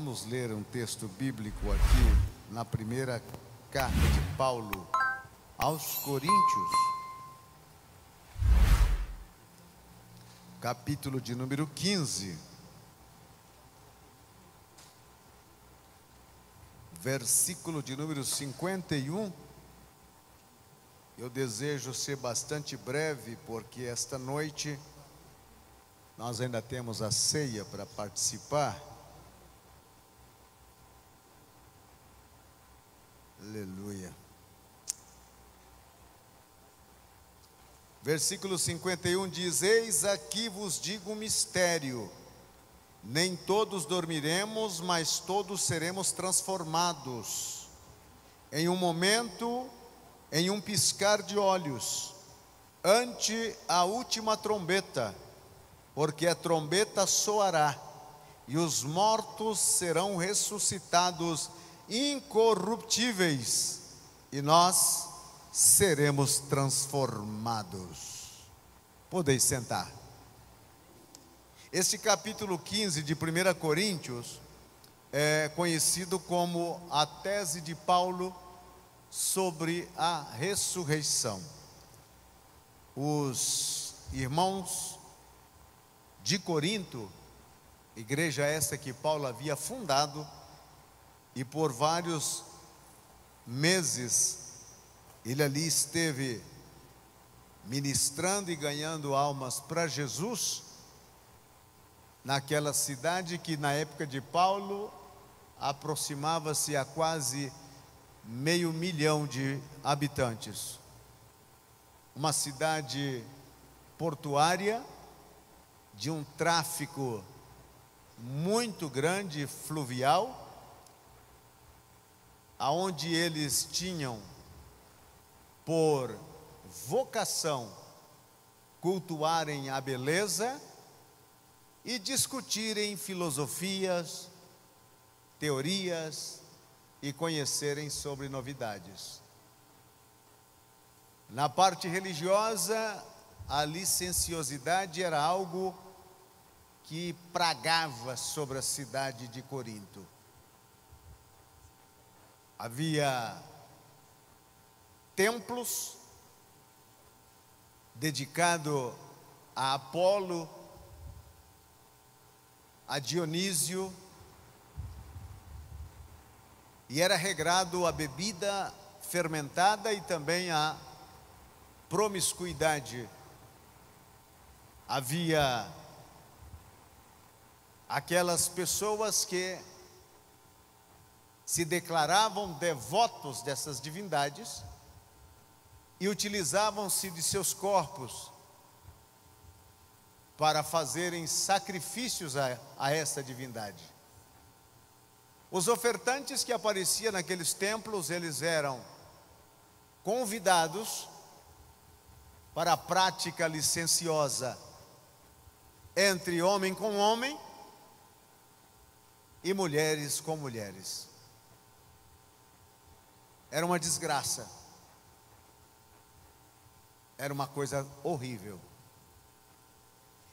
vamos ler um texto bíblico aqui na primeira carta de Paulo aos Coríntios, capítulo de número 15, versículo de número 51. Eu desejo ser bastante breve, porque esta noite nós ainda temos a ceia para participar. Aleluia. Versículo 51 diz: Eis aqui vos digo um mistério, nem todos dormiremos, mas todos seremos transformados, em um momento, em um piscar de olhos, ante a última trombeta, porque a trombeta soará, e os mortos serão ressuscitados incorruptíveis, e nós seremos transformados. Podeis sentar. Este capítulo 15 de 1 Coríntios é conhecido como a tese de Paulo sobre a ressurreição. Os irmãos de Corinto, igreja essa que Paulo havia fundado, e por vários meses ele ali esteve ministrando e ganhando almas para Jesus, naquela cidade que na época de Paulo aproximava-se a quase 500.000 de habitantes. Uma cidade portuária, de um tráfico muito grande, fluvial, aonde eles tinham por vocação cultuarem a beleza e discutirem filosofias, teorias e conhecerem sobre novidades. Na parte religiosa, a licenciosidade era algo que pragava sobre a cidade de Corinto. Havia templos dedicados a Apolo, a Dionísio, e era regrado a bebida fermentada e também a promiscuidade. Havia aquelas pessoas que se declaravam devotos dessas divindades e utilizavam-se de seus corpos para fazerem sacrifícios a essa divindade. Os ofertantes que apareciam naqueles templos, eles eram convidados para a prática licenciosa entre homem com homem e mulheres com mulheres. Era uma desgraça. Era uma coisa horrível.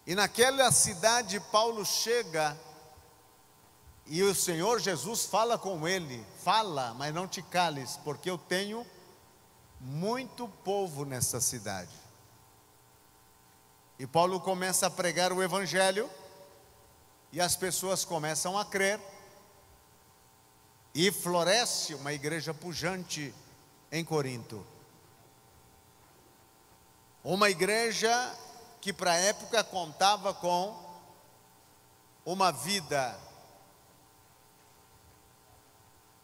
E naquela cidade Paulo chega e o Senhor Jesus fala com ele: fala, mas não te cales, porque eu tenho muito povo nessa cidade. E Paulo começa a pregar o evangelho, e as pessoas começam a crer, e floresce uma igreja pujante em Corinto. Uma igreja que para a época contava com uma vida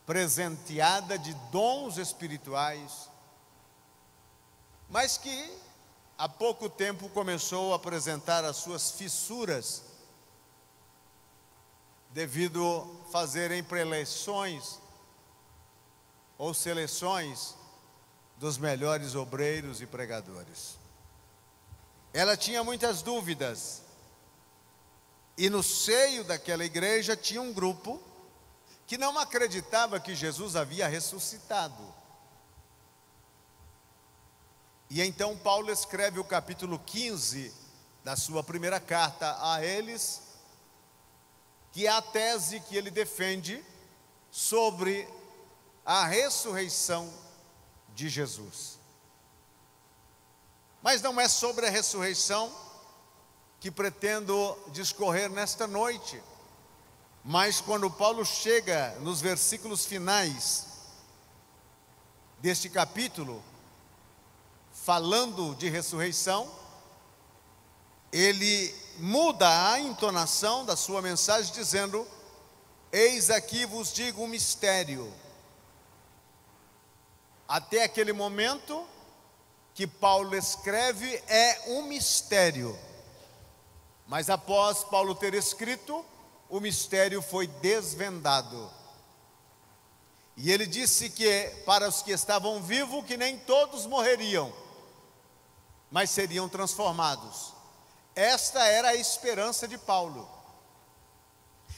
presenteada de dons espirituais, mas que há pouco tempo começou a apresentar as suas fissuras, devido a fazerem preleções ou seleções dos melhores obreiros e pregadores. Ela tinha muitas dúvidas, e no seio daquela igreja tinha um grupo que não acreditava que Jesus havia ressuscitado. E então Paulo escreve o capítulo 15 da sua primeira carta a eles, que é a tese que ele defende sobre a ressurreição de Jesus. Mas não é sobre a ressurreição que pretendo discorrer nesta noite. Mas quando Paulo chega nos versículos finais deste capítulo, falando de ressurreição, ele muda a entonação da sua mensagem dizendo: eis aqui vos digo um mistério. Até aquele momento que Paulo escreve é um mistério. Mas após Paulo ter escrito, o mistério foi desvendado. E ele disse que para os que estavam vivos, que nem todos morreriam, mas seriam transformados. Esta era a esperança de Paulo.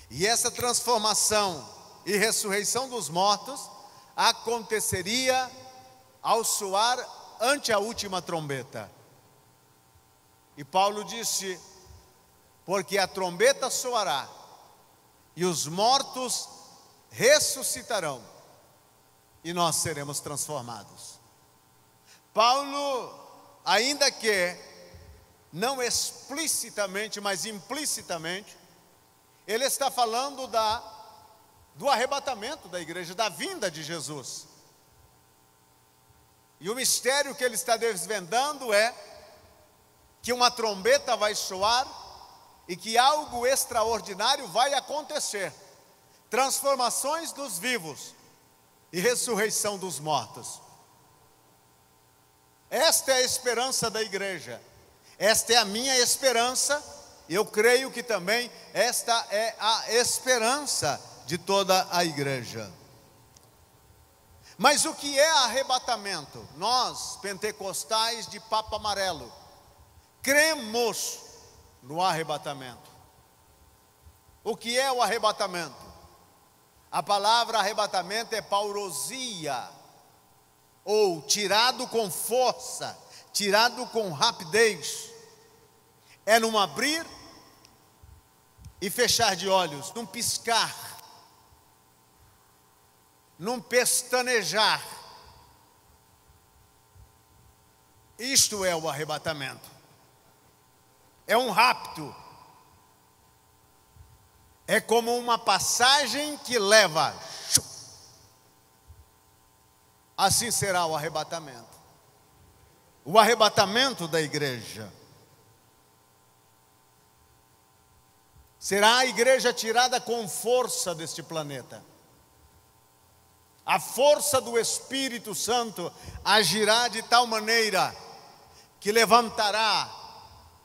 E essa transformação e ressurreição dos mortos aconteceria ao soar ante a última trombeta. E Paulo disse: porque a trombeta soará e os mortos ressuscitarão e nós seremos transformados. Paulo, ainda que não explicitamente, mas implicitamente, ele está falando do arrebatamento da igreja, da vinda de Jesus. E o mistério que ele está desvendando é que uma trombeta vai soar e que algo extraordinário vai acontecer. Transformações dos vivos e ressurreição dos mortos. Esta é a esperança da igreja. Esta é a minha esperança. Eu creio que também esta é a esperança de toda a igreja. Mas o que é arrebatamento? Nós, pentecostais de Papa Amarelo, cremos no arrebatamento. O que é o arrebatamento? A palavra arrebatamento é paurosia, ou tirado com força, tirado com rapidez. É num abrir e fechar de olhos, num piscar, num pestanejar. Isto é o arrebatamento. É um rapto. É como uma passagem que leva. Assim será o arrebatamento. O arrebatamento da igreja. Será a igreja tirada com força deste planeta. A força do Espírito Santo agirá de tal maneira que levantará,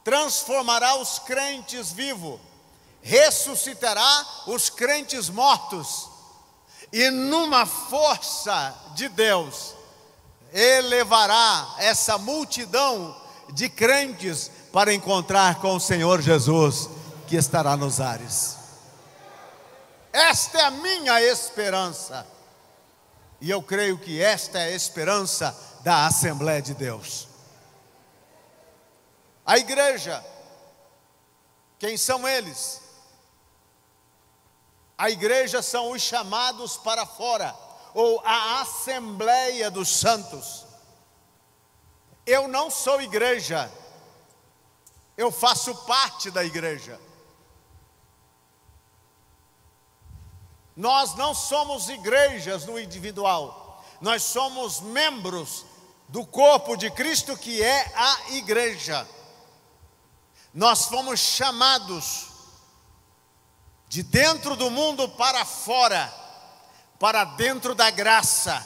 transformará os crentes vivos, ressuscitará os crentes mortos, e numa força de Deus, elevará essa multidão de crentes para encontrar com o Senhor Jesus, que estará nos ares. Esta é a minha esperança. E eu creio que esta é a esperança da Assembleia de Deus. A igreja, quem são eles? A igreja são os chamados para fora, ou a Assembleia dos Santos. Eu não sou igreja, eu faço parte da igreja. Nós não somos igrejas no individual, nós somos membros do corpo de Cristo, que é a igreja. Nós fomos chamados de dentro do mundo para fora, para dentro da graça.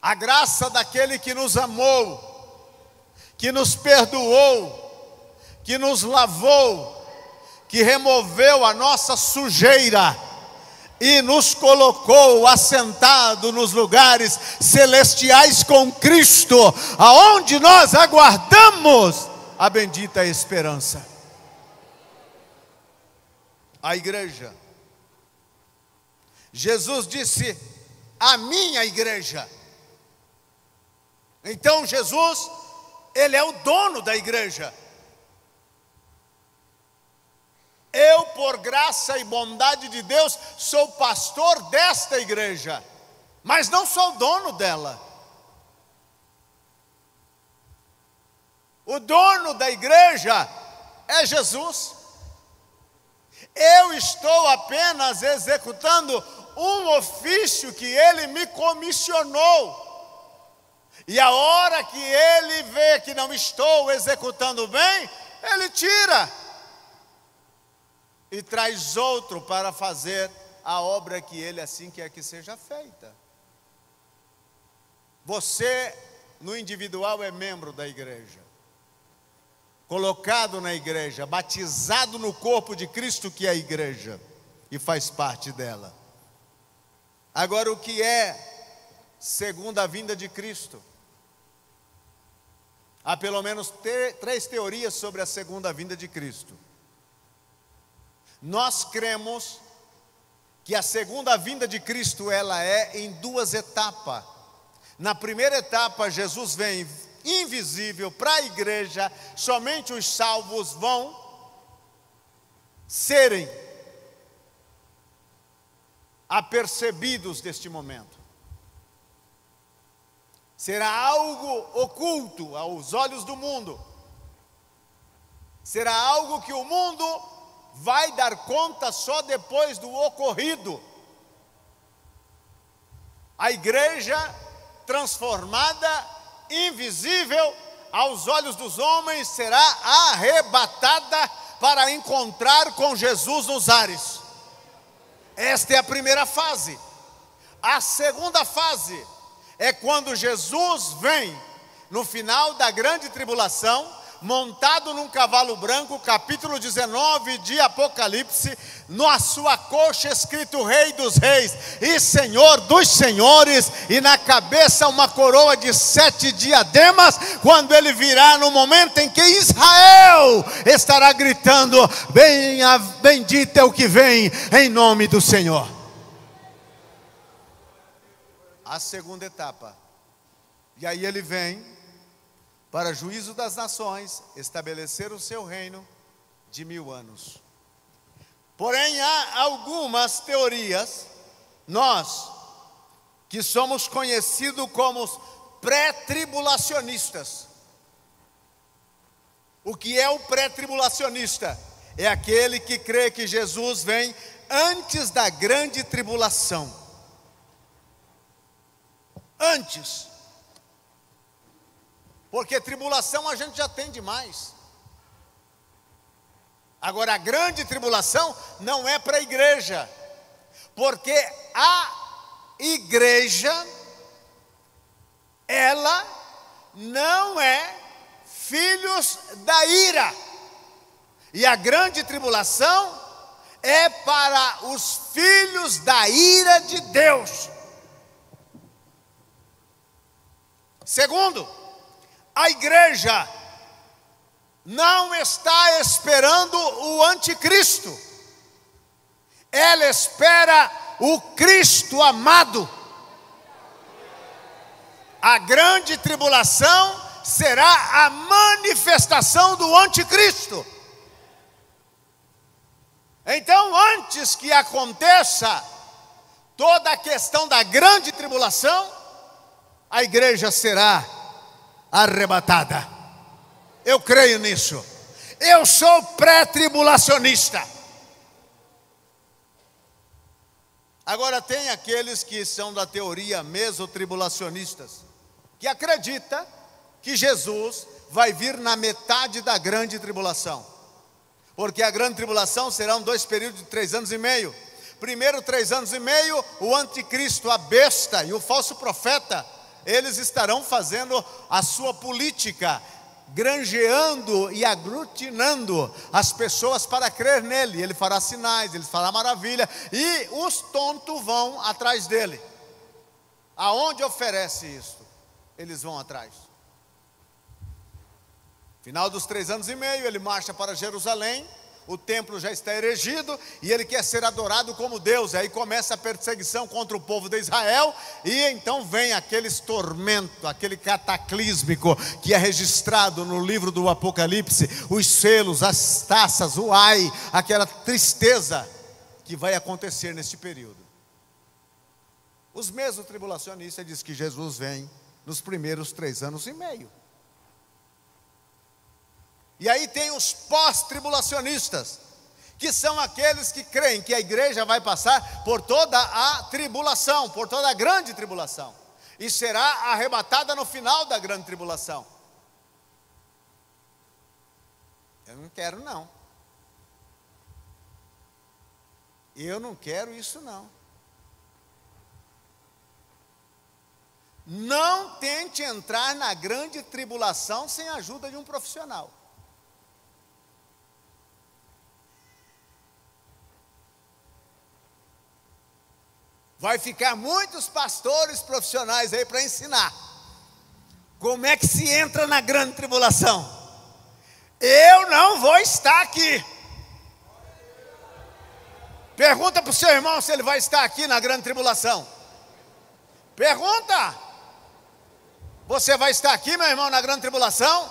A graça daquele que nos amou, que nos perdoou, que nos lavou, que removeu a nossa sujeira e nos colocou assentado nos lugares celestiais com Cristo, aonde nós aguardamos a bendita esperança. A igreja. Jesus disse: a minha igreja. Então Jesus, ele é o dono da igreja. Eu, por graça e bondade de Deus, sou pastor desta igreja, mas não sou dono dela. O dono da igreja é Jesus. Eu estou apenas executando um ofício que Ele me comissionou. E a hora que Ele vê que não estou executando bem, Ele tira e traz outro para fazer a obra que Ele assim quer que seja feita. Você, no individual, é membro da igreja, colocado na igreja, batizado no corpo de Cristo, que é a igreja, e faz parte dela. Agora, o que é segunda vinda de Cristo? Há pelo menos três teorias sobre a segunda vinda de Cristo. Nós cremos que a segunda vinda de Cristo, ela é em duas etapas. Na primeira etapa, Jesus vem invisível para a igreja, somente os salvos vão serem apercebidos deste momento. Será algo oculto aos olhos do mundo. Será algo que o mundo vai dar conta só depois do ocorrido. A igreja transformada, invisível aos olhos dos homens, será arrebatada para encontrar com Jesus nos ares. Esta é a primeira fase. A segunda fase é quando Jesus vem no final da grande tribulação, montado num cavalo branco, capítulo 19 de Apocalipse, na sua coxa escrito Rei dos Reis e Senhor dos Senhores, e na cabeça uma coroa de 7 diademas, quando ele virá no momento em que Israel estará gritando: bendito é o que vem em nome do Senhor. A segunda etapa, e aí ele vem para juízo das nações, estabelecer o seu reino de 1000 anos. Porém, há algumas teorias, nós, que somos conhecidos como pré-tribulacionistas. O que é o pré-tribulacionista? É aquele que crê que Jesus vem antes da grande tribulação. Antes. Porque tribulação a gente já tem demais. Agora, a grande tribulação não é para a igreja, porque a igreja, ela não é filhos da ira. E a grande tribulação é para os filhos da ira de Deus. Segundo, a igreja não está esperando o anticristo. Ela espera o Cristo amado. A grande tribulação será a manifestação do anticristo. Então, antes que aconteça toda a questão da grande tribulação, a igreja será arrebatada. Eu creio nisso. Eu sou pré-tribulacionista. Agora, tem aqueles que são da teoria mesotribulacionistas, que acredita que Jesus vai vir na metade da grande tribulação. Porque a grande tribulação serão 2 períodos de 3 anos e meio. Primeiro 3 anos e meio, o anticristo, a besta e o falso profeta, eles estarão fazendo a sua política, granjeando e aglutinando as pessoas para crer nele. Ele fará sinais, ele fará maravilha, e os tontos vão atrás dele. Aonde oferece isso, eles vão atrás. Final dos 3 anos e meio, ele marcha para Jerusalém, o templo já está erigido e ele quer ser adorado como Deus. Aí começa a perseguição contra o povo de Israel, e então vem aqueles tormentos, aquele cataclísmico que é registrado no livro do Apocalipse, os selos, as taças, o ai, aquela tristeza que vai acontecer neste período. Os mesmos tribulacionistas dizem que Jesus vem nos primeiros 3 anos e meio. E aí tem os pós-tribulacionistas, que são aqueles que creem que a igreja vai passar por toda a tribulação, por toda a grande tribulação, e será arrebatada no final da grande tribulação. Eu não quero não. Eu não quero isso não. Não tente entrar na grande tribulação sem a ajuda de um profissional. Vai ficar muitos pastores profissionais aí para ensinar como é que se entra na grande tribulação. Eu não vou estar aqui. Pergunta para o seu irmão se ele vai estar aqui na grande tribulação. Pergunta. Você vai estar aqui, meu irmão, na grande tribulação?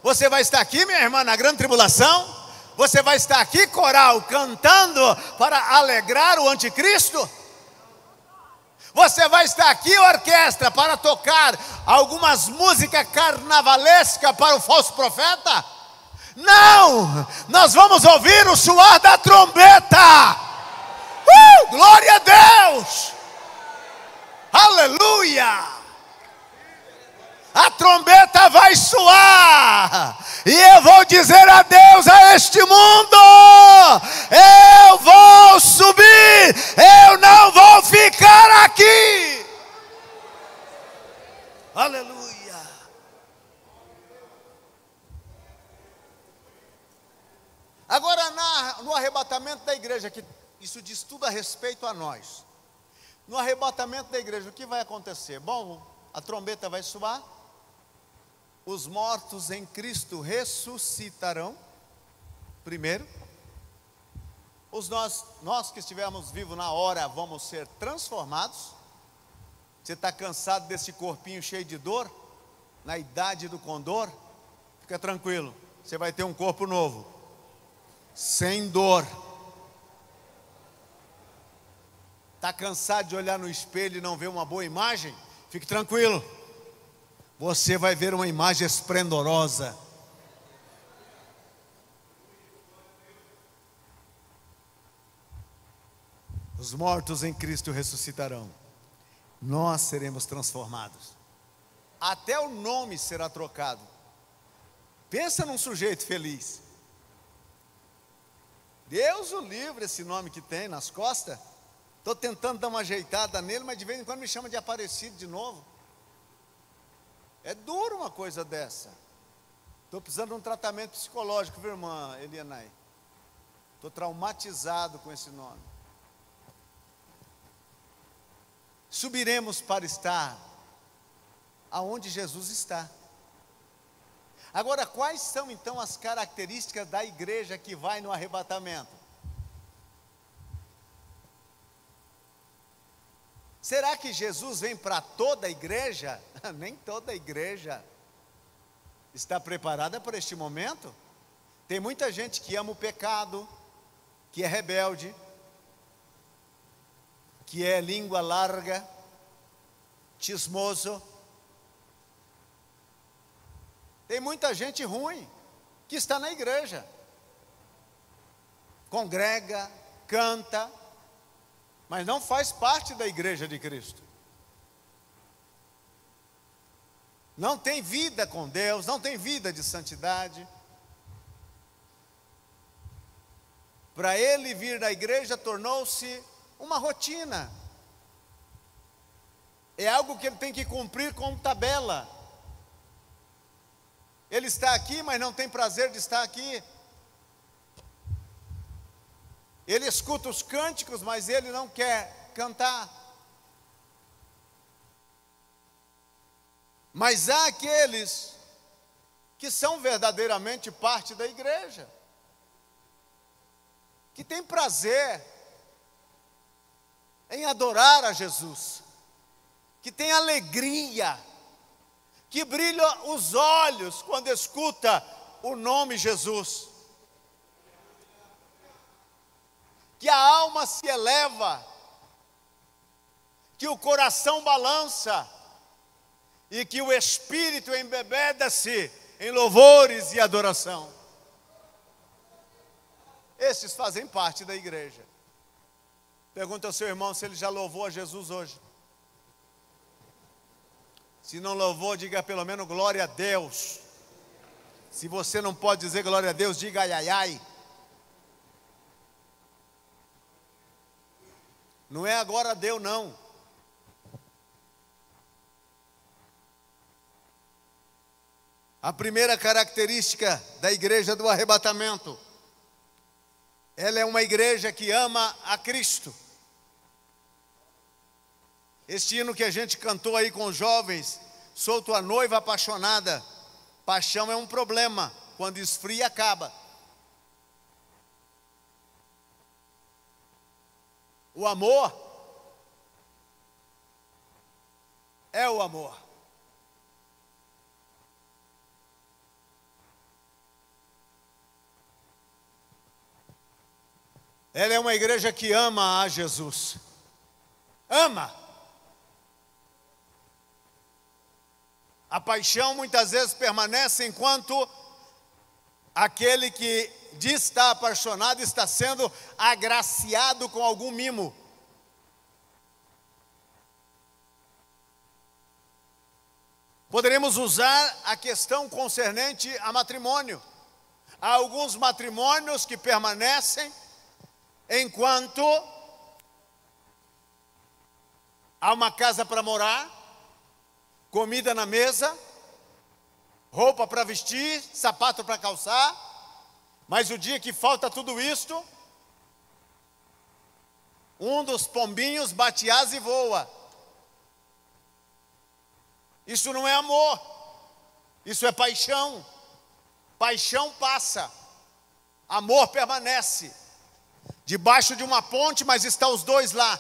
Você vai estar aqui, minha irmã, na grande tribulação? Você vai estar aqui, coral, cantando para alegrar o anticristo? Você vai estar aqui, orquestra, para tocar algumas músicas carnavalescas para o falso profeta? Não! Nós vamos ouvir o soar da trombeta. Glória a Deus! Aleluia! A trombeta vai soar, e eu vou dizer adeus a este mundo. Eu vou subir, eu não vou ficar aqui. Aleluia. Agora no arrebatamento da igreja, que isso diz tudo a respeito a nós. No arrebatamento da igreja, o que vai acontecer? Bom, a trombeta vai soar. Os mortos em Cristo ressuscitarão, primeiro. Nós que estivermos vivos na hora, vamos ser transformados. Você está cansado desse corpinho cheio de dor? Na idade do condor? Fica tranquilo, você vai ter um corpo novo, sem dor. Está cansado de olhar no espelho e não ver uma boa imagem? Fique tranquilo. Você vai ver uma imagem esplendorosa. Os mortos em Cristo ressuscitarão. Nós seremos transformados. Até o nome será trocado. Pensa num sujeito feliz. Deus o livre, esse nome que tem nas costas. Estou tentando dar uma ajeitada nele, mas de vez em quando me chama de Aparecido de novo. É duro uma coisa dessa. Estou precisando de um tratamento psicológico, viu, irmã Elianai? Estou traumatizado com esse nome. Subiremos para estar aonde Jesus está. Agora, quais são então as características da igreja que vai no arrebatamento? Será que Jesus vem para toda a igreja? Nem toda a igreja está preparada para este momento. Tem muita gente que ama o pecado, que é rebelde, que é língua larga, chismoso. Tem muita gente ruim que está na igreja, congrega, canta, mas não faz parte da igreja de Cristo. Não tem vida com Deus, não tem vida de santidade. Para ele vir na igreja tornou-se uma rotina. É algo que ele tem que cumprir com tabela. Ele está aqui, mas não tem prazer de estar aqui. Ele escuta os cânticos, mas ele não quer cantar. Mas há aqueles que são verdadeiramente parte da igreja. que tem prazer em adorar a Jesus, que tem alegria, que brilha os olhos quando escuta o nome Jesus, que a alma se eleva, que o coração balança e que o espírito embebeda-se em louvores e adoração. Esses fazem parte da igreja. Pergunta ao seu irmão se ele já louvou a Jesus hoje. Se não louvou, diga pelo menos glória a Deus. Se você não pode dizer glória a Deus, diga ai, ai, ai. Não é agora deu, não. A primeira característica da igreja do arrebatamento, ela é uma igreja que ama a Cristo. Este hino que a gente cantou aí com os jovens, sou tua noiva apaixonada. Paixão é um problema, quando esfria acaba. O amor é o amor. Ela é uma igreja que ama a Jesus. Ama. A paixão muitas vezes permanece enquanto aquele que diz estar apaixonado está sendo agraciado com algum mimo. Poderíamos usar a questão concernente a matrimônio. Há alguns matrimônios que permanecem enquanto há uma casa para morar, comida na mesa, roupa para vestir, sapato para calçar, mas o dia que falta tudo isto, um dos pombinhos bate asa e voa. Isso não é amor, isso é paixão. Paixão passa, amor permanece. Debaixo de uma ponte, mas estão os dois lá.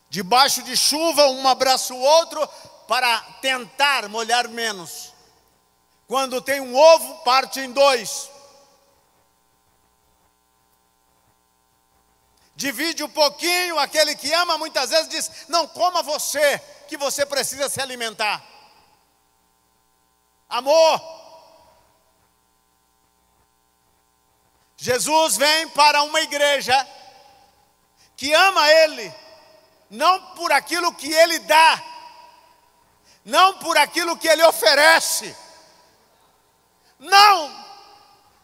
Debaixo de chuva, um abraça o outro para tentar molhar menos. Quando tem um ovo, parte em dois. Divide um pouquinho, aquele que ama muitas vezes diz, não coma você, que você precisa se alimentar. Amor. Jesus vem para uma igreja que ama Ele, não por aquilo que Ele dá, não por aquilo que Ele oferece. Não!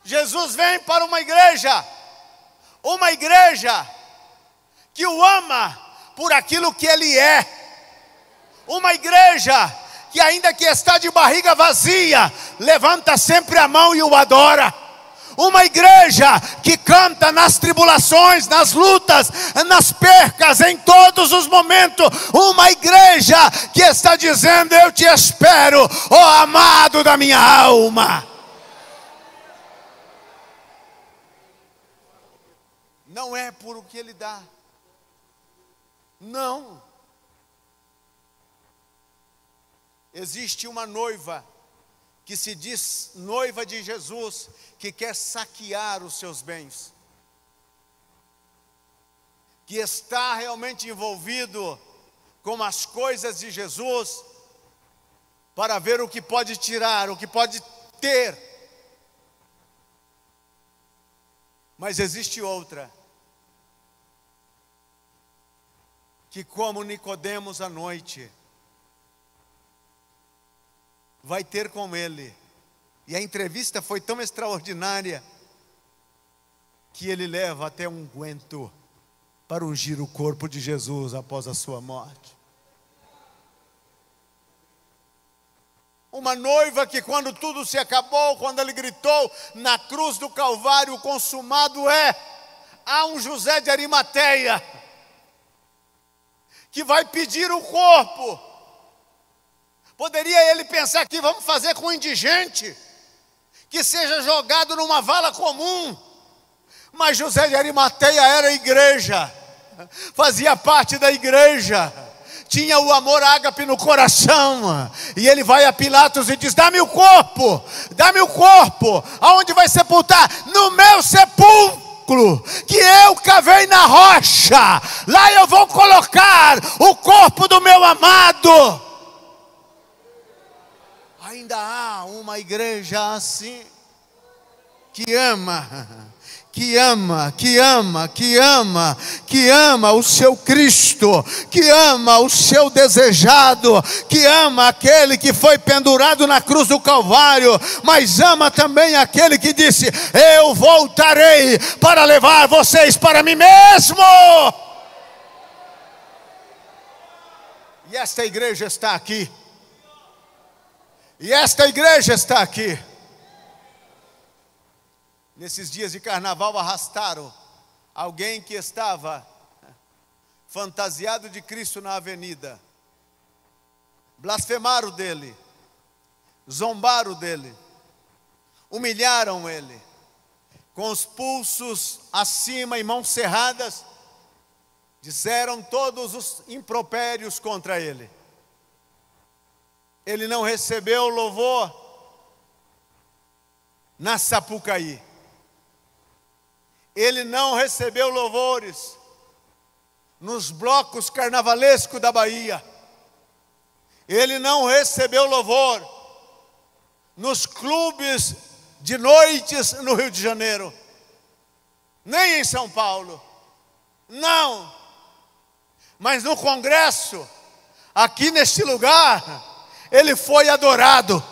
Jesus vem para uma igreja que o ama por aquilo que Ele é. Uma igreja que ainda que está de barriga vazia, levanta sempre a mão e o adora. Uma igreja que canta nas tribulações, nas lutas, nas percas, em todos os momentos. Uma igreja que está dizendo, eu te espero, ó amado da minha alma. Não é por o que Ele dá. Não. Existe uma noiva que se diz noiva de Jesus, que quer saquear os seus bens, que está realmente envolvido com as coisas de Jesus, para ver o que pode tirar, o que pode ter. Mas existe outra, que como Nicodemos à noite, vai ter com Ele. E a entrevista foi tão extraordinária, que ele leva até um unguento para ungir o corpo de Jesus após a sua morte. Uma noiva que quando tudo se acabou, quando ele gritou na cruz do Calvário, consumado é, há um José de Arimateia, que vai pedir o corpo. Poderia ele pensar que vamos fazer com o indigente, que seja jogado numa vala comum. Mas José de Arimateia era igreja, fazia parte da igreja, tinha o amor ágape no coração. E ele vai a Pilatos e diz: dá-me o corpo, aonde vai sepultar? No meu sepulcro, que eu cavei na rocha, lá eu vou colocar o corpo do meu amado. Ainda há uma igreja assim, que ama o seu Cristo, que ama o seu desejado, que ama aquele que foi pendurado na cruz do Calvário, mas ama também aquele que disse: eu voltarei para levar vocês para mim mesmo. E esta igreja está aqui. Nesses dias de carnaval arrastaram alguém que estava fantasiado de Cristo na avenida. Blasfemaram dele, zombaram dele, humilharam ele, com os pulsos acima e mãos cerradas, disseram todos os impropérios contra ele. Ele não recebeu louvor na Sapucaí. Ele não recebeu louvores nos blocos carnavalescos da Bahia. Ele não recebeu louvor nos clubes de noites no Rio de Janeiro, nem em São Paulo, não. Mas no congresso, aqui neste lugar, ele foi adorado,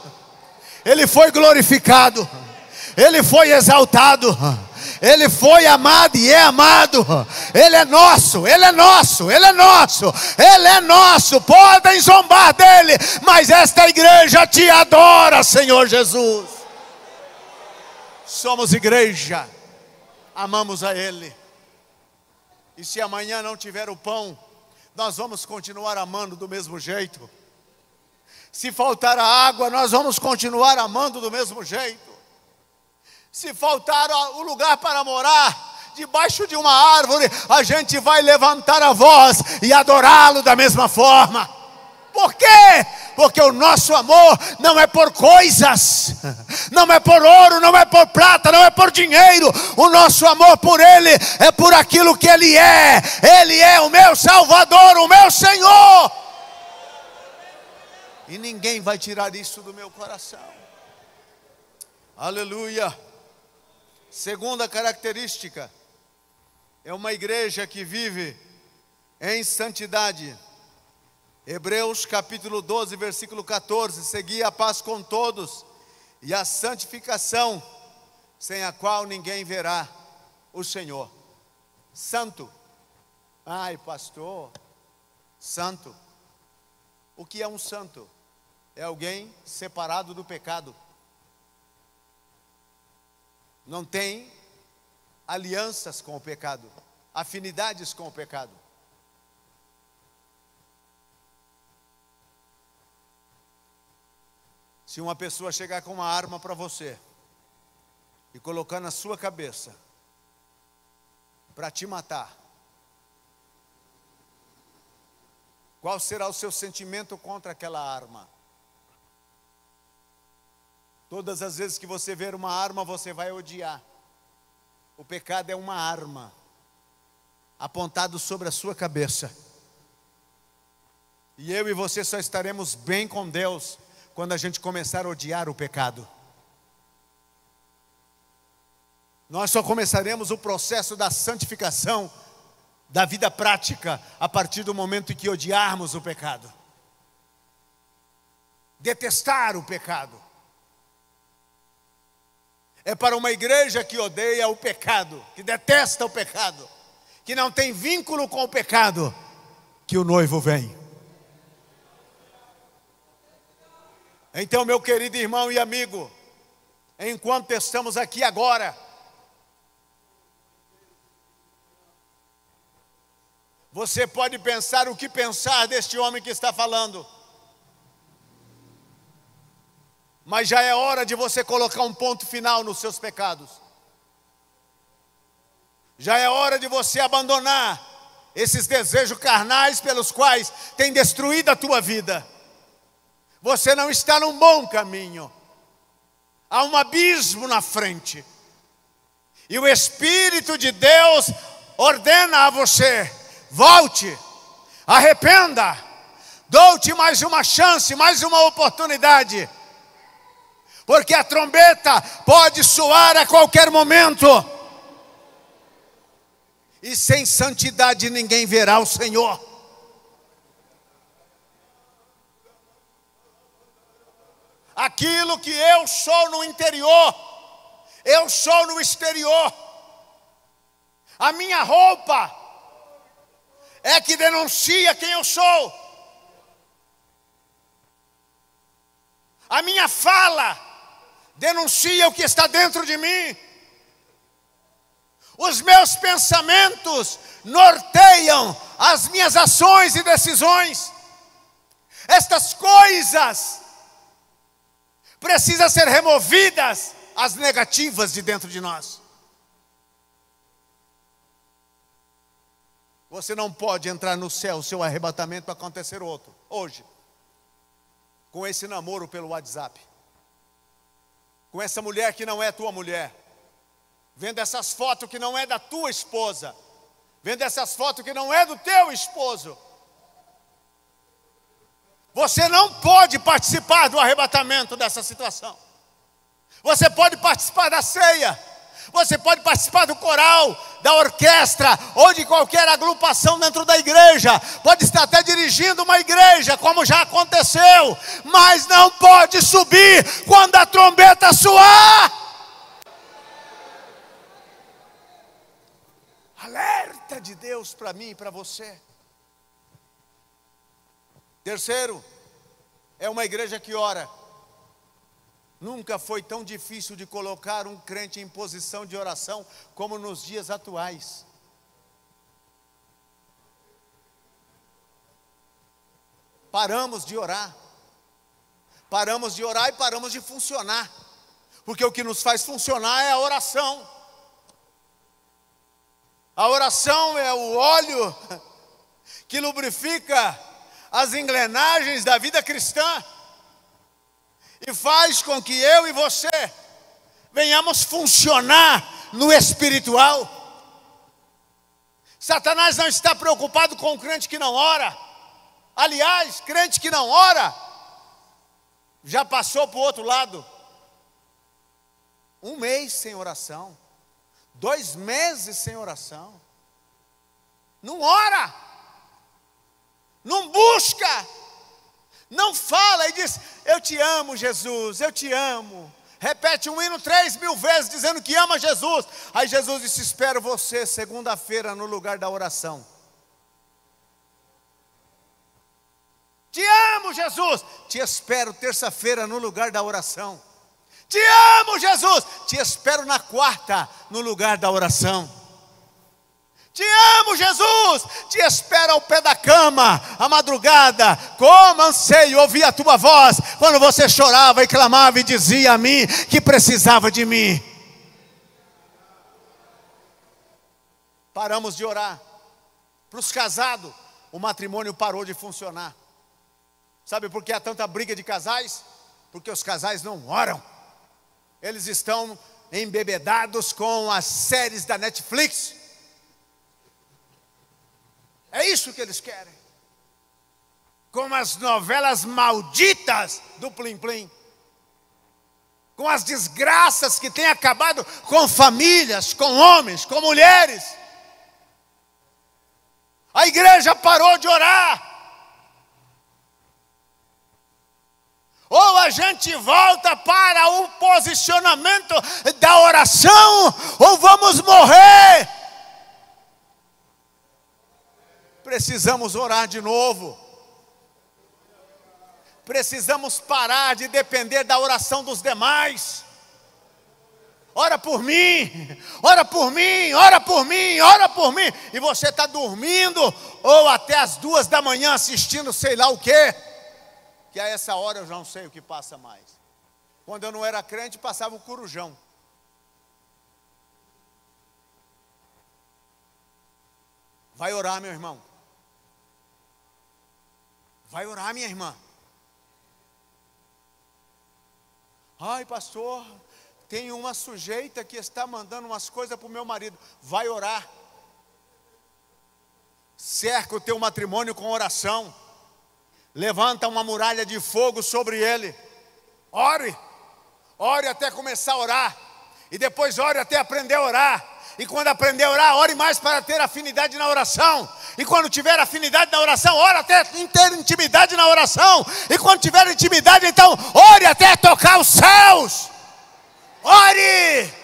ele foi glorificado, ele foi exaltado, ele foi amado e é amado. Ele é nosso. Podem zombar dele, mas esta igreja te adora, Senhor Jesus. Somos igreja, amamos a Ele. E se amanhã não tiver o pão, nós vamos continuar amando do mesmo jeito. Se faltar a água, nós vamos continuar amando do mesmo jeito. Se faltar o lugar para morar, debaixo de uma árvore, a gente vai levantar a voz e adorá-lo da mesma forma. Por quê? Porque o nosso amor não é por coisas, não é por ouro, não é por prata, não é por dinheiro. O nosso amor por Ele é por aquilo que Ele é. Ele é o meu Salvador, o meu Senhor. E ninguém vai tirar isso do meu coração. Aleluia. Segunda característica, é uma igreja que vive em santidade. Hebreus capítulo 12, versículo 14, segui a paz com todos e a santificação, sem a qual ninguém verá o Senhor. Santo. Ai, pastor, santo. O que é um santo? É alguém separado do pecado. Não tem alianças com o pecado, afinidades com o pecado. Se uma pessoa chegar com uma arma para você e colocar na sua cabeça para te matar, qual será o seu sentimento contra aquela arma? Todas as vezes que você ver uma arma, você vai odiar. O pecado é uma arma apontado sobre a sua cabeça. E eu e você só estaremos bem com Deus quando a gente começar a odiar o pecado. Nós só começaremos o processo da santificação, da vida prática, a partir do momento em que odiarmos o pecado. Detestar o pecado. É para uma igreja que odeia o pecado, que detesta o pecado, que não tem vínculo com o pecado, que o noivo vem. Então, meu querido irmão e amigo, enquanto estamos aqui agora, você pode pensar o que pensar deste homem que está falando, mas já é hora de você colocar um ponto final nos seus pecados. Já é hora de você abandonar esses desejos carnais pelos quais tem destruído a tua vida. Você não está num bom caminho. Há um abismo na frente. E o Espírito de Deus ordena a você: volte, arrependa, dou-te mais uma chance, mais uma oportunidade. Porque a trombeta pode soar a qualquer momento. E sem santidade ninguém verá o Senhor. Aquilo que eu sou no interior, eu sou no exterior. A minha roupa é que denuncia quem eu sou. A minha fala denuncia o que está dentro de mim. Os meus pensamentos norteiam as minhas ações e decisões. Estas coisas precisam ser removidas, as negativas de dentro de nós. Você não pode entrar no céu, o seu arrebatamento acontecer outro, hoje, com esse namoro pelo WhatsApp, com essa mulher que não é tua mulher, vendo essas fotos que não é da tua esposa, vendo essas fotos que não é do teu esposo. Você não pode participar do arrebatamento dessa situação. Você pode participar da ceia, você pode participar do coral, da orquestra, ou de qualquer agrupação dentro da igreja, pode estar até dirigindo uma igreja, como já aconteceu, mas não pode subir quando a trombeta soar. Alerta de Deus para mim e para você. Terceiro, é uma igreja que ora. Nunca foi tão difícil de colocar um crente em posição de oração como nos dias atuais. Paramos de orar. Paramos de orar e paramos de funcionar. Porque o que nos faz funcionar é a oração. A oração é o óleo que lubrifica as engrenagens da vida cristã e faz com que eu e você venhamos funcionar no espiritual. Satanás não está preocupado com o crente que não ora. Aliás, crente que não ora já passou para o outro lado. 1 mês sem oração, 2 meses sem oração, não ora, não busca, não fala e diz: eu te amo, Jesus, eu te amo. Repete um hino 3.000 vezes dizendo que ama Jesus. Aí Jesus disse: espero você segunda-feira no lugar da oração. Te amo, Jesus. Te espero terça-feira no lugar da oração. Te amo, Jesus. Te espero na quarta no lugar da oração. Te amo, Jesus, te espero ao pé da cama, à madrugada, como anseio ouvir a tua voz, quando você chorava e clamava e dizia a mim que precisava de mim. Paramos de orar. Para os casados, o matrimônio parou de funcionar. Sabe por que há tanta briga de casais? Porque os casais não oram. Eles estão embebedados com as séries da Netflix. É isso que eles querem. Com as novelas malditas do Plim Plim. Com as desgraças que têm acabado com famílias, com homens, com mulheres. A igreja parou de orar. Ou a gente volta para o posicionamento da oração, ou vamos morrer. Precisamos orar de novo. Precisamos parar de depender da oração dos demais. Ora por mim, ora por mim, ora por mim, ora por mim. E você está dormindo, ou até as 2 da manhã assistindo sei lá o quê. Que a essa hora eu já não sei o que passa mais. Quando eu não era crente, passava o Corujão. Vai orar, meu irmão. Vai orar, minha irmã. Ai, pastor, tem uma sujeita que está mandando umas coisas para o meu marido. Vai orar. Cerca o teu matrimônio com oração. Levanta uma muralha de fogo sobre ele. Ore. Ore até começar a orar. E depois ore até aprender a orar. E quando aprender a orar, ore mais para ter afinidade na oração. E quando tiver afinidade na oração, ore até ter intimidade na oração. E quando tiver intimidade, então, ore até tocar os céus. Ore!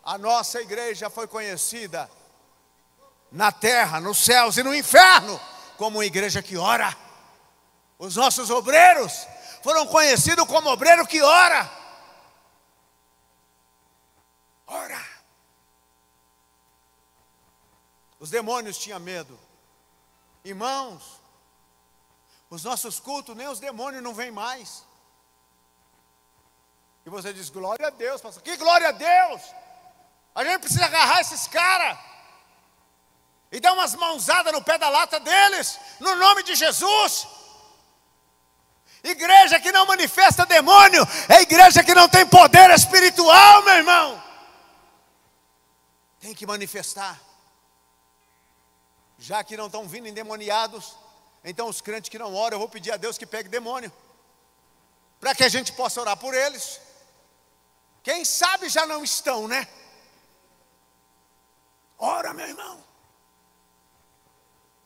A nossa igreja foi conhecida na terra, nos céus e no inferno como uma igreja que ora. Os nossos obreiros foram conhecidos como obreiro que ora. Ora. Os demônios tinham medo. Irmãos, os nossos cultos, nem os demônios não vêm mais. E você diz, glória a Deus, pastor. Que glória a Deus! A gente precisa agarrar esses caras e dar umas mãozadas no pé da lata deles, no nome de Jesus. Igreja que não manifesta demônio é igreja que não tem poder espiritual, meu irmão. Tem que manifestar. Já que não estão vindo endemoniados, então os crentes que não oram, eu vou pedir a Deus que pegue demônio, para que a gente possa orar por eles. Quem sabe já não estão, né? Ora, meu irmão.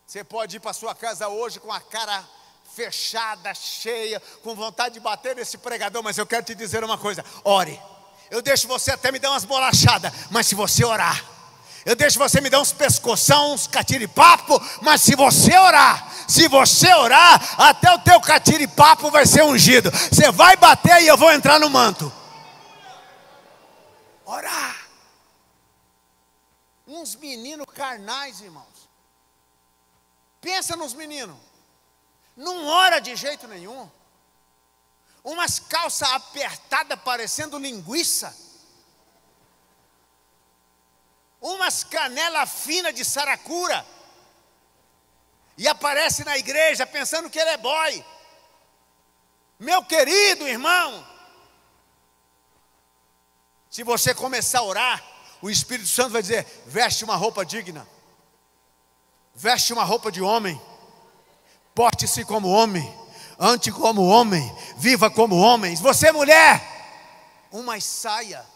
Você pode ir para sua casa hoje com a cara fechada, cheia, com vontade de bater nesse pregador, mas eu quero te dizer uma coisa: ore. Eu deixo você até me dar umas bolachadas, mas se você orar, eu deixo você me dar uns pescoção, uns catiripapo, mas se você orar, até o teu catiripapo vai ser ungido. Você vai bater e eu vou entrar no manto. Orar. Uns meninos carnais, irmãos. Pensa nos meninos. Não ora de jeito nenhum. Umas calças apertadas parecendo linguiça. Umas canelas finas de saracura. E aparece na igreja pensando que ele é boy. Meu querido irmão, se você começar a orar, o Espírito Santo vai dizer: veste uma roupa digna. Veste uma roupa de homem. Porte-se como homem. Ande como homem. Viva como homens. Você, mulher, uma saia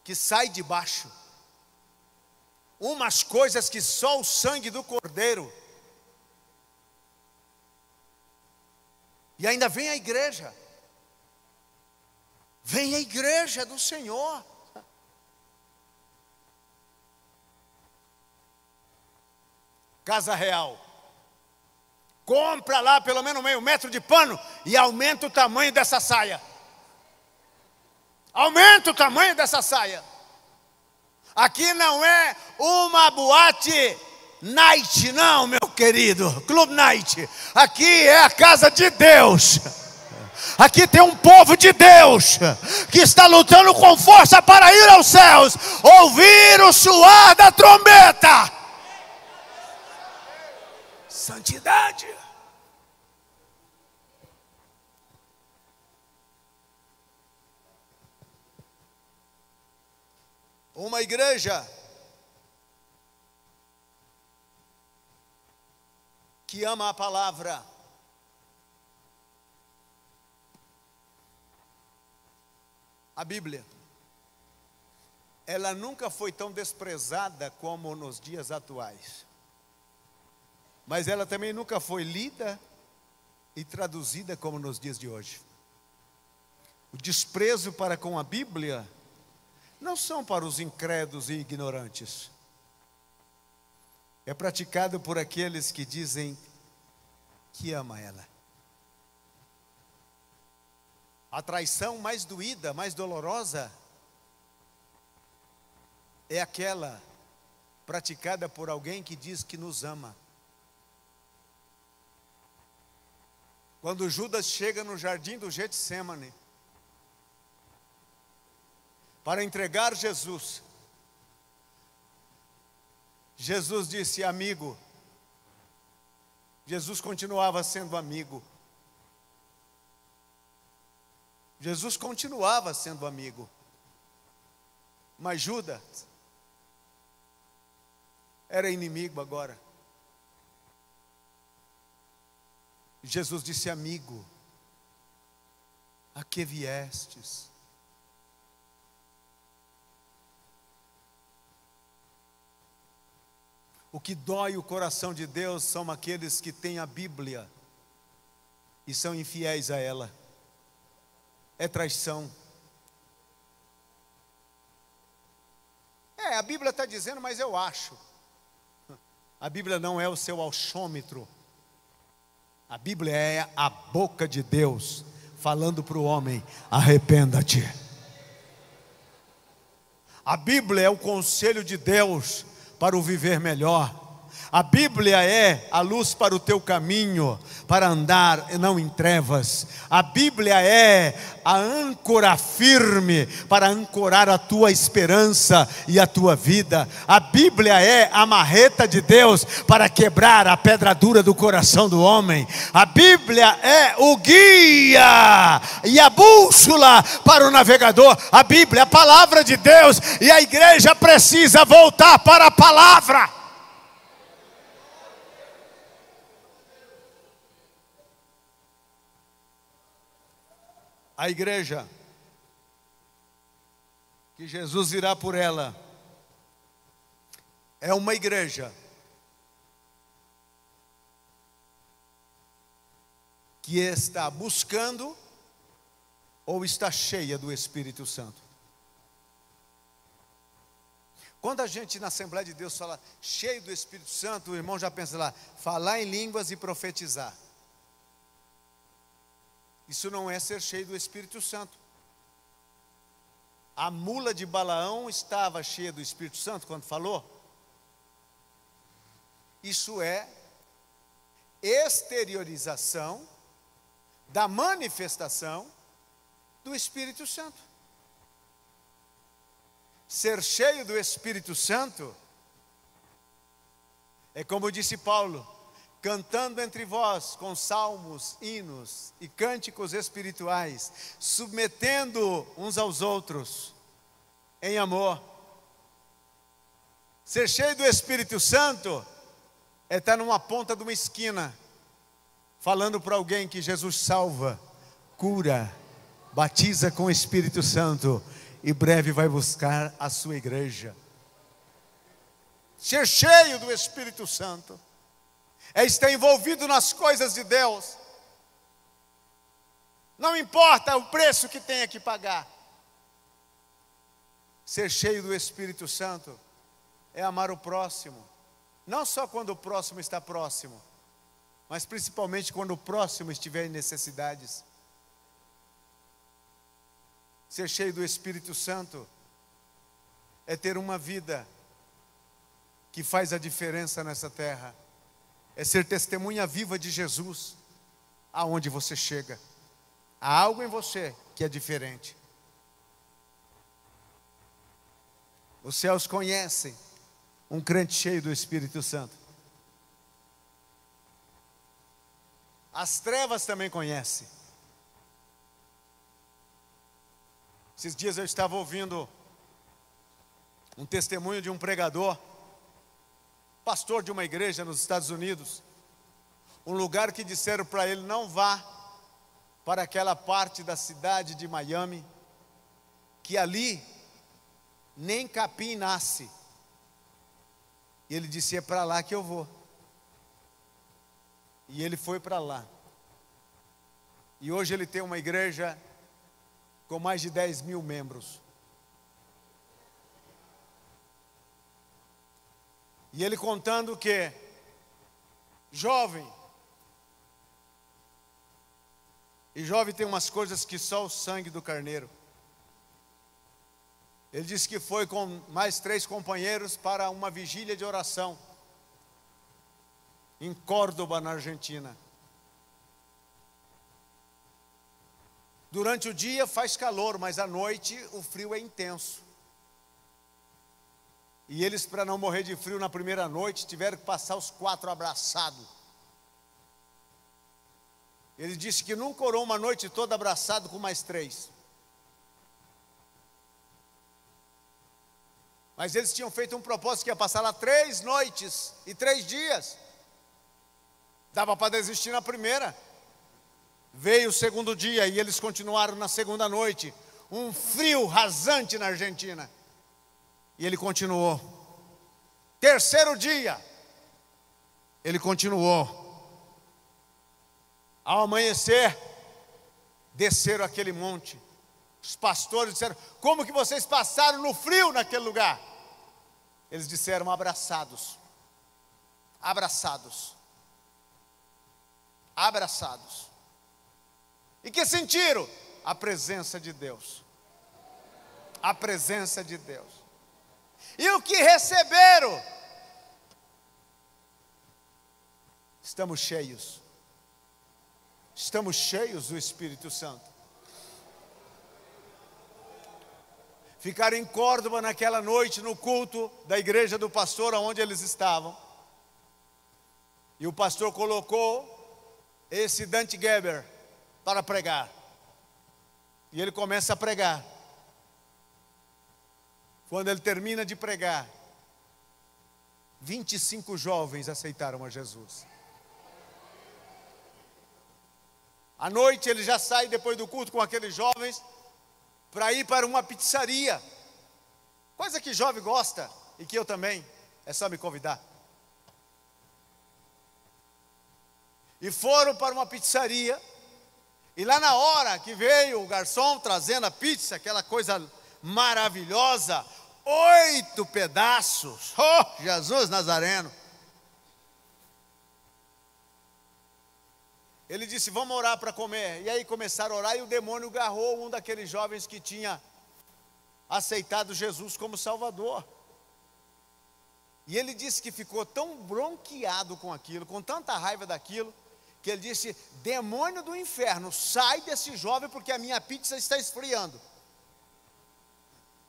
que sai de baixo. Umas coisas que só o sangue do Cordeiro. E ainda vem a igreja. Vem a igreja do Senhor. Casa Real. Compra lá pelo menos meio metro de pano e aumenta o tamanho dessa saia. Aumenta o tamanho dessa saia. Aqui não é uma boate night, não, meu querido, club night. Aqui é a casa de Deus. Aqui tem um povo de Deus que está lutando com força para ir aos céus, ouvir o soar da trombeta. Santidade. Uma igreja que ama a palavra. A Bíblia, ela nunca foi tão desprezada como nos dias atuais. Mas ela também nunca foi lida e traduzida como nos dias de hoje. O desprezo para com a Bíblia não são para os incrédulos e ignorantes. É praticado por aqueles que dizem que ama ela. A traição mais doída, mais dolorosa, é aquela praticada por alguém que diz que nos ama. Quando Judas chega no jardim do Getsêmani para entregar Jesus, Jesus disse amigo. Jesus continuava sendo amigo. Jesus continuava sendo amigo. Mas Judas era inimigo agora. Jesus disse amigo, a que viestes? O que dói o coração de Deus são aqueles que têm a Bíblia e são infiéis a ela. É traição. A Bíblia está dizendo, mas eu acho. A Bíblia não é o seu achômetro. A Bíblia é a boca de Deus falando para o homem: arrependa-te. A Bíblia é o conselho de Deus para o viver melhor. A Bíblia é a luz para o teu caminho, para andar e não em trevas. A Bíblia é a âncora firme para ancorar a tua esperança e a tua vida. A Bíblia é a marreta de Deus para quebrar a pedra dura do coração do homem. A Bíblia é o guia e a bússola para o navegador. A Bíblia é a palavra de Deus, e a igreja precisa voltar para a palavra. A igreja que Jesus virá por ela é uma igreja que está buscando ou está cheia do Espírito Santo. Quando a gente na Assembleia de Deus fala cheio do Espírito Santo, o irmão já pensa lá, falar em línguas e profetizar. Isso não é ser cheio do Espírito Santo. A mula de Balaão estava cheia do Espírito Santo quando falou? Isso é exteriorização da manifestação do Espírito Santo. Ser cheio do Espírito Santo é como disse Paulo: cantando entre vós com salmos, hinos e cânticos espirituais, submetendo uns aos outros em amor. Ser cheio do Espírito Santo é estar numa ponta de uma esquina, falando para alguém que Jesus salva, cura, batiza com o Espírito Santo e breve vai buscar a sua igreja. Ser cheio do Espírito Santo é estar envolvido nas coisas de Deus. Não importa o preço que tenha que pagar. Ser cheio do Espírito Santo é amar o próximo. Não só quando o próximo está próximo, mas principalmente quando o próximo estiver em necessidades. Ser cheio do Espírito Santo é ter uma vida que faz a diferença nessa terra. É ser testemunha viva de Jesus aonde você chega. Há algo em você que é diferente. Os céus conhecem um crente cheio do Espírito Santo. As trevas também conhecem. Esses dias eu estava ouvindo um testemunho de um pregador, pastor de uma igreja nos Estados Unidos, um lugar que disseram para ele: não vá para aquela parte da cidade de Miami, que ali nem capim nasce. E ele disse: é para lá que eu vou. E ele foi para lá. E hoje ele tem uma igreja com mais de 10 mil membros. E ele contando que, jovem, e jovem tem umas coisas que só o sangue do carneiro. Ele disse que foi com mais 3 companheiros para uma vigília de oração em Córdoba, na Argentina. Durante o dia faz calor, mas à noite o frio é intenso. E eles, para não morrer de frio na primeira noite, tiveram que passar os 4 abraçados. Ele disse que nunca orou uma noite toda abraçado com mais 3. Mas eles tinham feito um propósito que ia passar lá 3 noites e 3 dias. Dava para desistir na primeira. Veio o segundo dia e eles continuaram na segunda noite. Um frio rasante na Argentina. E ele continuou. Terceiro dia, ele continuou. Ao amanhecer, desceram aquele monte. Os pastores disseram: como que vocês passaram no frio naquele lugar? Eles disseram: abraçados. Abraçados. Abraçados. E que sentiram? A presença de Deus. A presença de Deus. E o que receberam? Estamos cheios. Estamos cheios do Espírito Santo. Ficaram em Córdoba naquela noite no culto da igreja do pastor, onde eles estavam. E o pastor colocou esse Dante Geber para pregar. E ele começa a pregar. Quando ele termina de pregar, 25 jovens aceitaram a Jesus. À noite ele já sai depois do culto com aqueles jovens para ir para uma pizzaria. Coisa que jovem gosta e que eu também. É só me convidar. E foram para uma pizzaria. E lá na hora que veio o garçom trazendo a pizza, aquela coisa maravilhosa, 8 pedaços. Oh, Jesus Nazareno. Ele disse: vamos orar para comer. E aí começaram a orar e o demônio agarrou um daqueles jovens que tinha aceitado Jesus como Salvador. E ele disse que ficou tão bronqueado com aquilo, com tanta raiva daquilo, que ele disse: demônio do inferno, sai desse jovem porque a minha pizza está esfriando.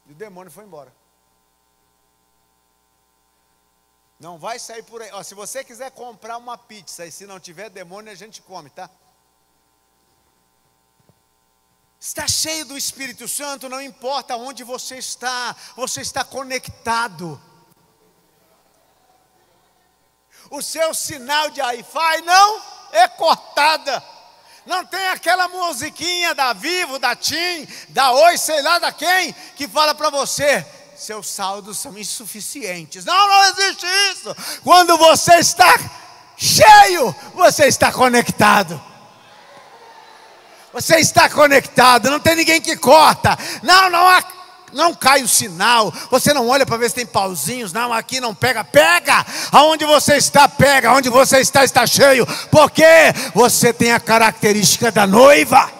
E o demônio foi embora. Não vai sair por aí. Ó, se você quiser comprar uma pizza e se não tiver demônio, a gente come, tá? Está cheio do Espírito Santo, não importa onde você está conectado. O seu sinal de Wi-Fi não é cortada. Não tem aquela musiquinha da Vivo, da TIM, da Oi, sei lá da quem, que fala para você: seus saldos são insuficientes. Não existe isso. Quando você está cheio, você está conectado. Você está conectado, não tem ninguém que corta. Não cai o sinal. Você não olha para ver se tem pauzinhos. Não, aqui não pega. Pega. Aonde você está, pega. Onde você está cheio. Porque você tem a característica da noiva.